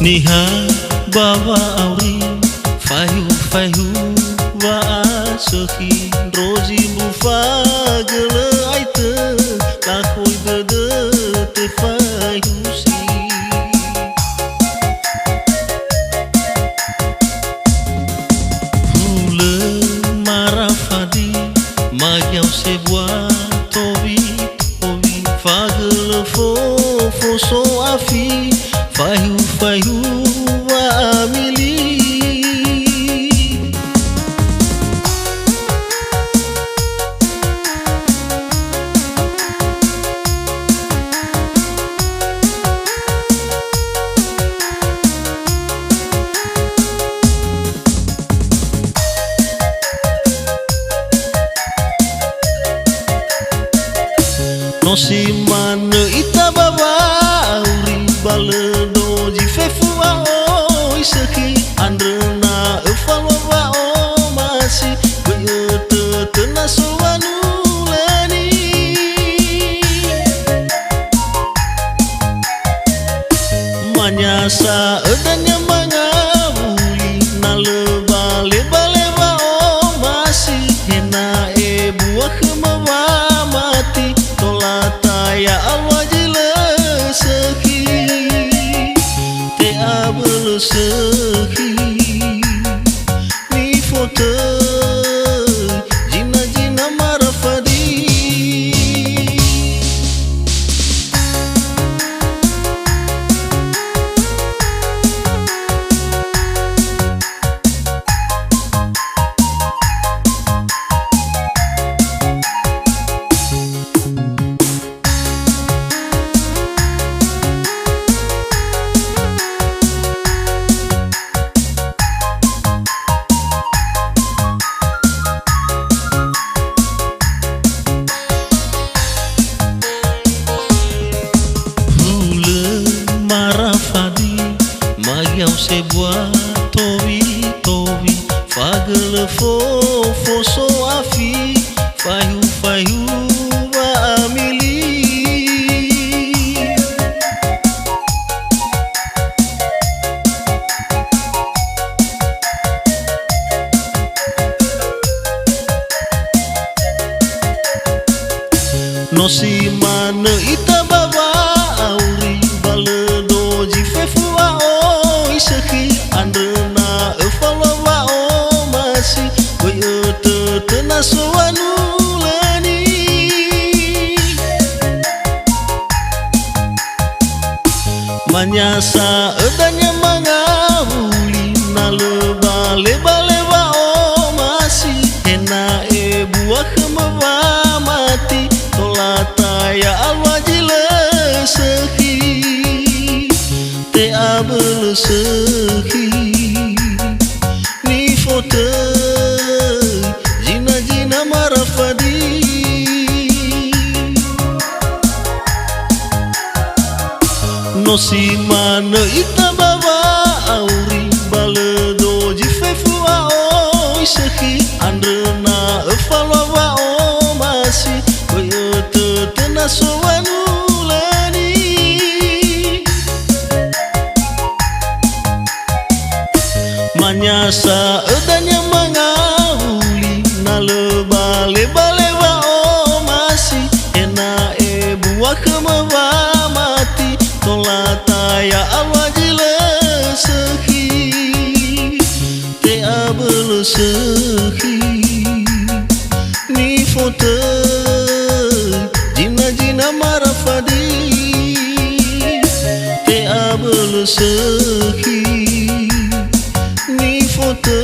Niha bawa auri fayu wa asohi roji mufa gele aite la khoi de te fayu si hule marafadi magyau se bois tobi fagele fo so afi fayu wa amili no si mane ita baba uri baledo ji fefu a oi seki andrena efalo wa o masi bete tena sowanu leni manyasa edanya mangabuli na lebale wa o masi hena e buah kemawa mati tolata ya alwajile seki te abel seki ni fote jina marafadi Magyau se bois tobi fagele fo so afi fayu wa amili no si mane ita baba auri baledo ji fefu a oi seki andrena efalo wa o masi bete tena sowanu leni manyasa edanya mangabuli na lebale wa o masi hena e buah kemawa mati tolata ya alwajile seki te abel seki ni fote jina marafadi no si mane ita baba auri baledo ji fefu a oi seki andrena efalo wa o masi bete tena sowanu leni manyasa edanya mangabuli na lebale wa o masi ena e buah kemawa mati tolata ya alwajile seki te abel seki ni fote jina marafadi te abel seki ni fote